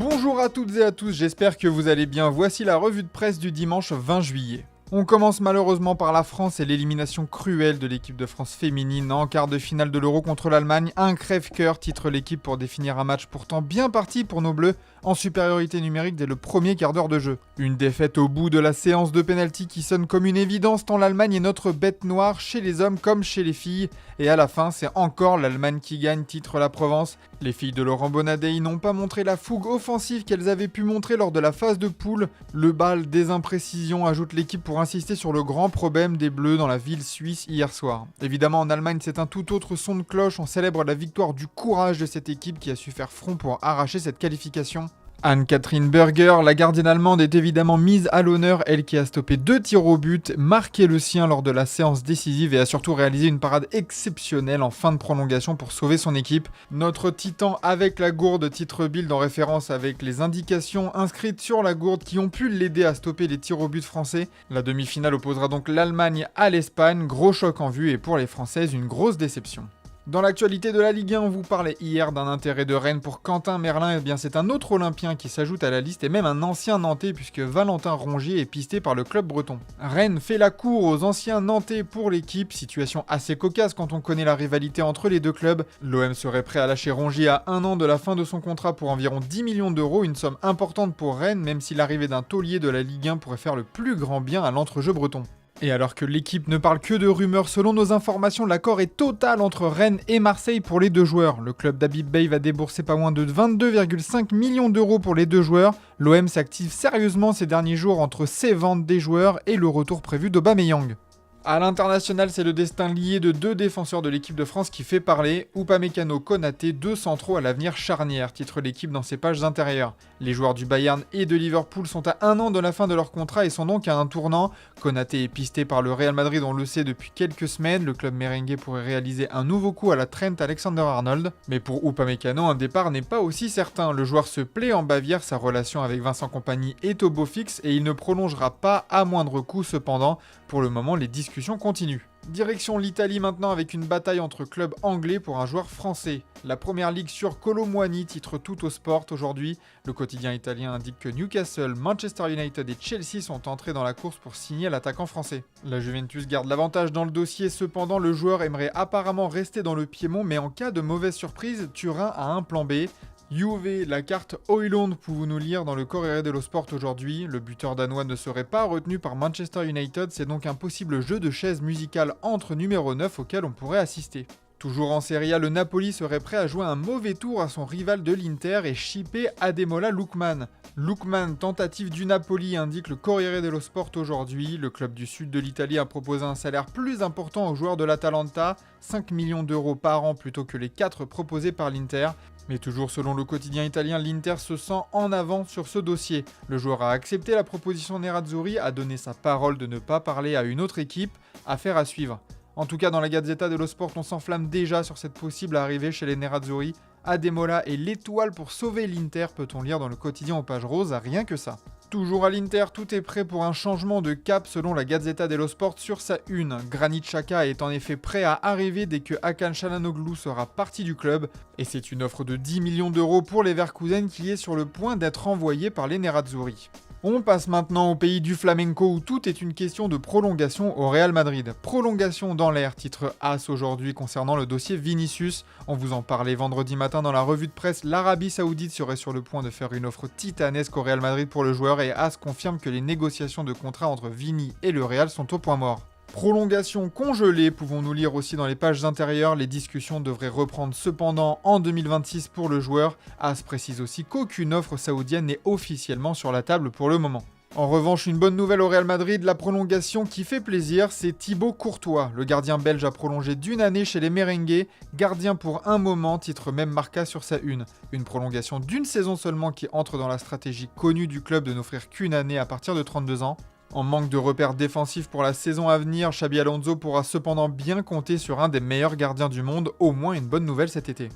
Bonjour à toutes et à tous, j'espère que vous allez bien. Voici la revue de presse du dimanche 20 juillet. On commence malheureusement par la France et l'élimination cruelle de l'équipe de France féminine en quart de finale de l'Euro contre l'Allemagne. Un crève-cœur titre l'équipe pour définir un match pourtant bien parti pour nos Bleus, en supériorité numérique dès le premier quart d'heure de jeu. Une défaite au bout de la séance de pénalty qui sonne comme une évidence tant l'Allemagne est notre bête noire chez les hommes comme chez les filles. Et à la fin, c'est encore l'Allemagne qui gagne, titre la Provence. Les filles de Laurent Bonadei n'ont pas montré la fougue offensive qu'elles avaient pu montrer lors de la phase de poule. Le bal des imprécisions ajoute l'équipe pour insister sur le grand problème des Bleus dans la ville suisse hier soir. Évidemment, en Allemagne, c'est un tout autre son de cloche. On célèbre la victoire du courage de cette équipe qui a su faire front pour arracher cette qualification. Anne-Catherine Berger, la gardienne allemande, est évidemment mise à l'honneur, elle qui a stoppé 2 tirs au but, marqué le sien lors de la séance décisive et a surtout réalisé une parade exceptionnelle en fin de prolongation pour sauver son équipe. Notre titan avec la gourde, titre Bild en référence avec les indications inscrites sur la gourde qui ont pu l'aider à stopper les tirs au but français. La demi-finale opposera donc l'Allemagne à l'Espagne, gros choc en vue et pour les Françaises une grosse déception. Dans l'actualité de la Ligue 1, on vous parlait hier d'un intérêt de Rennes pour Quentin Merlin. Eh bien, c'est un autre Olympien qui s'ajoute à la liste et même un ancien Nantais puisque Valentin Rongier est pisté par le club breton. Rennes fait la cour aux anciens Nantais pour l'équipe, situation assez cocasse quand on connaît la rivalité entre les deux clubs. L'OM serait prêt à lâcher Rongier à 1 an de la fin de son contrat pour environ 10 millions d'euros, une somme importante pour Rennes, même si l'arrivée d'un taulier de la Ligue 1 pourrait faire le plus grand bien à l'entrejeu breton. Et alors que l'équipe ne parle que de rumeurs, selon nos informations, l'accord est total entre Rennes et Marseille pour les deux joueurs. Le club d'Habib Beye va débourser pas moins de 22,5 millions d'euros pour les deux joueurs. L'OM s'active sérieusement ces derniers jours entre ces ventes des joueurs et le retour prévu d'Aubameyang. À l'international, c'est le destin lié de 2 défenseurs de l'équipe de France qui fait parler. Upamecano, Konaté, 2 centraux à l'avenir charnière, titre l'équipe dans ses pages intérieures. Les joueurs du Bayern et de Liverpool sont à 1 an de la fin de leur contrat et sont donc à un tournant. Konaté est pisté par le Real Madrid, on le sait depuis quelques semaines. Le club merengue pourrait réaliser un nouveau coup à la Trent Alexander-Arnold. Mais pour Upamecano, un départ n'est pas aussi certain. Le joueur se plaît en Bavière, sa relation avec Vincent Kompany est au beau fixe et il ne prolongera pas à moindre coût cependant. Pour le moment, les discussions continuent. Direction l'Italie maintenant avec une bataille entre clubs anglais pour un joueur français. La première ligue sur Kolo Muani titre tout au sport aujourd'hui. Le quotidien italien indique que Newcastle, Manchester United et Chelsea sont entrés dans la course pour signer l'attaquant français. La Juventus garde l'avantage dans le dossier, cependant le joueur aimerait apparemment rester dans le Piémont, mais en cas de mauvaise surprise, Turin a un plan B. Juve, la carte Højlund, pouvons-nous lire dans le Corriere dello Sport aujourd'hui. Le buteur danois ne serait pas retenu par Manchester United, c'est donc un possible jeu de chaises musicales entre numéro 9 auquel on pourrait assister. Toujours en Serie A, le Napoli serait prêt à jouer un mauvais tour à son rival de l'Inter et shipper Ademola Lookman. Lookman, tentative du Napoli, indique le Corriere dello Sport aujourd'hui. Le club du sud de l'Italie a proposé un salaire plus important aux joueurs de l'Atalanta, 5 millions d'euros par an plutôt que les 4 proposés par l'Inter. Mais toujours selon le quotidien italien, l'Inter se sent en avant sur ce dossier. Le joueur a accepté la proposition Nerazzurri, a donné sa parole de ne pas parler à une autre équipe, affaire à suivre. En tout cas, dans la Gazzetta dello Sport, on s'enflamme déjà sur cette possible arrivée chez les Nerazzurri. Ademola est l'étoile pour sauver l'Inter, peut-on lire dans le quotidien aux pages roses, rien que ça. Toujours à l'Inter, tout est prêt pour un changement de cap selon la Gazzetta dello Sport sur sa une. Granit Xhaka est en effet prêt à arriver dès que Hakan Çalhanoğlu sera parti du club. Et c'est une offre de 10 millions d'euros pour les Verkusen qui est sur le point d'être envoyée par les Nerazzurri. On passe maintenant au pays du flamenco où tout est une question de prolongation au Real Madrid. Prolongation dans l'air, titre AS aujourd'hui concernant le dossier Vinicius. On vous en parlait vendredi matin dans la revue de presse. L'Arabie Saoudite serait sur le point de faire une offre titanesque au Real Madrid pour le joueur et AS confirme que les négociations de contrat entre Vini et le Real sont au point mort. Prolongation congelée, pouvons-nous lire aussi dans les pages intérieures, les discussions devraient reprendre cependant en 2026 pour le joueur. AS précise aussi qu'aucune offre saoudienne n'est officiellement sur la table pour le moment. En revanche, une bonne nouvelle au Real Madrid, la prolongation qui fait plaisir, c'est Thibaut Courtois. Le gardien belge a prolongé d'1 année chez les merengues, gardien pour un moment, titre même Marca sur sa une. Une prolongation d'1 saison seulement qui entre dans la stratégie connue du club de n'offrir qu'une année à partir de 32 ans. En manque de repères défensifs pour la saison à venir, Xabi Alonso pourra cependant bien compter sur un des meilleurs gardiens du monde, au moins une bonne nouvelle cet été.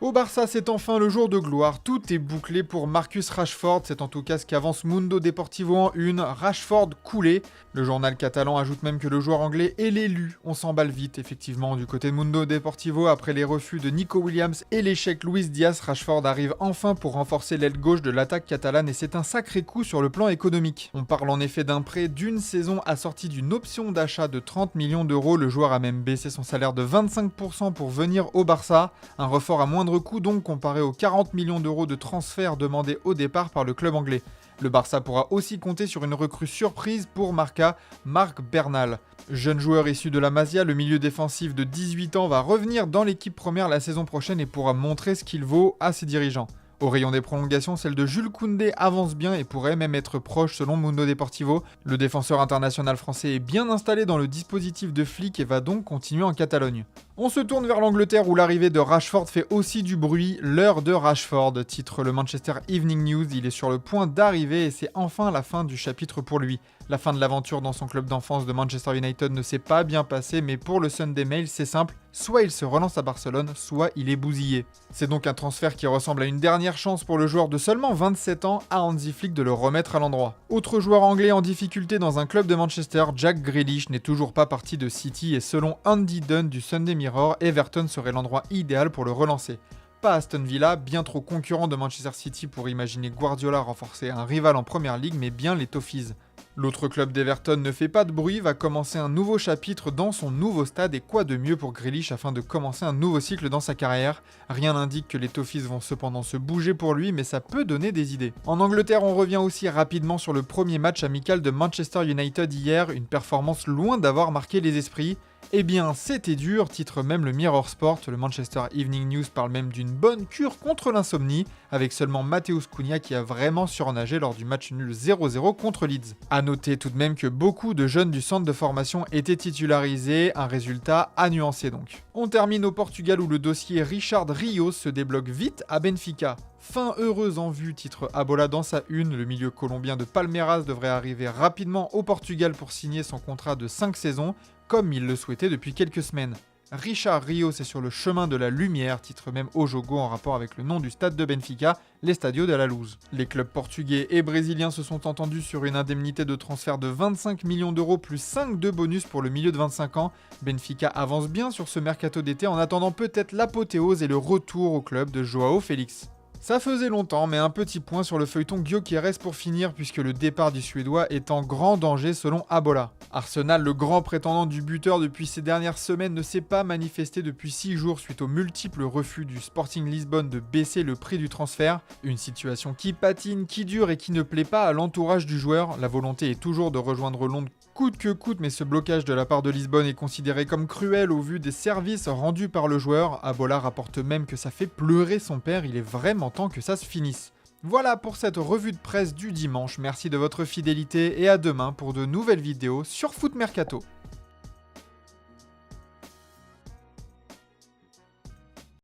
Au Barça, c'est enfin le jour de gloire, tout est bouclé pour Marcus Rashford, c'est en tout cas ce qu'avance Mundo Deportivo en une, Rashford coulé. Le journal catalan ajoute même que le joueur anglais est l'élu, on s'emballe vite effectivement du côté de Mundo Deportivo après les refus de Nico Williams et l'échec Luis Diaz, Rashford arrive enfin pour renforcer l'aile gauche de l'attaque catalane et c'est un sacré coup sur le plan économique. On parle en effet d'un prêt d'une saison assorti d'une option d'achat de 30 millions d'euros, le joueur a même baissé son salaire de 25% pour venir au Barça, un refort à moindre coût donc comparé aux 40 millions d'euros de transfert demandés au départ par le club anglais. Le Barça pourra aussi compter sur une recrue surprise pour Marca, Marc Bernal. Jeune joueur issu de la Masia, le milieu défensif de 18 ans va revenir dans l'équipe première la saison prochaine et pourra montrer ce qu'il vaut à ses dirigeants. Au rayon des prolongations, celle de Jules Koundé avance bien et pourrait même être proche selon Mundo Deportivo. Le défenseur international français est bien installé dans le dispositif de Flick et va donc continuer en Catalogne. On se tourne vers l'Angleterre où l'arrivée de Rashford fait aussi du bruit. L'heure de Rashford, titre le Manchester Evening News, il est sur le point d'arriver et c'est enfin la fin du chapitre pour lui. La fin de l'aventure dans son club d'enfance de Manchester United ne s'est pas bien passée, mais pour le Sunday Mail, c'est simple, soit il se relance à Barcelone, soit il est bousillé. C'est donc un transfert qui ressemble à une dernière chance pour le joueur de seulement 27 ans à Hansi Flick de le remettre à l'endroit. Autre joueur anglais en difficulté dans un club de Manchester, Jack Grealish n'est toujours pas parti de City et selon Andy Dunn du Sunday Mirror, Everton serait l'endroit idéal pour le relancer. Pas Aston Villa, bien trop concurrent de Manchester City pour imaginer Guardiola renforcer un rival en première ligue, mais bien les Toffees. L'autre club d'Everton ne fait pas de bruit, va commencer un nouveau chapitre dans son nouveau stade et quoi de mieux pour Grealish afin de commencer un nouveau cycle dans sa carrière. Rien n'indique que les Toffees vont cependant se bouger pour lui, mais ça peut donner des idées. En Angleterre, on revient aussi rapidement sur le premier match amical de Manchester United hier, une performance loin d'avoir marqué les esprits. Eh bien, c'était dur, titre même le Mirror Sport. Le Manchester Evening News parle même d'une bonne cure contre l'insomnie, avec seulement Matheus Cunha qui a vraiment surnagé lors du match nul 0-0 contre Leeds. A noter tout de même que beaucoup de jeunes du centre de formation étaient titularisés, un résultat à nuancer donc. On termine au Portugal où le dossier Richard Rios se débloque vite à Benfica. Fin heureuse en vue, titre Abola dans sa une, le milieu colombien de Palmeiras devrait arriver rapidement au Portugal pour signer son contrat de 5 saisons, comme il le souhaitait depuis quelques semaines. Richard Rios est sur le chemin de la lumière, titre même Ojogo en rapport avec le nom du stade de Benfica, l'Estadio de la Luz. Les clubs portugais et brésiliens se sont entendus sur une indemnité de transfert de 25 millions d'euros plus 5 de bonus pour le milieu de 25 ans. Benfica avance bien sur ce mercato d'été en attendant peut-être l'apothéose et le retour au club de Joao Félix. Ça faisait longtemps, mais un petit point sur le feuilleton Gyökeres pour finir, puisque le départ du Suédois est en grand danger selon Abola. Arsenal, le grand prétendant du buteur depuis ces dernières semaines, ne s'est pas manifesté depuis 6 jours suite aux multiples refus du Sporting Lisbonne de baisser le prix du transfert. Une situation qui patine, qui dure et qui ne plaît pas à l'entourage du joueur. La volonté est toujours de rejoindre Londres coûte que coûte, mais ce blocage de la part de Lisbonne est considéré comme cruel au vu des services rendus par le joueur. Abola rapporte même que ça fait pleurer son père, il est vraiment temps que ça se finisse. Voilà pour cette revue de presse du dimanche, merci de votre fidélité et à demain pour de nouvelles vidéos sur Foot Mercato.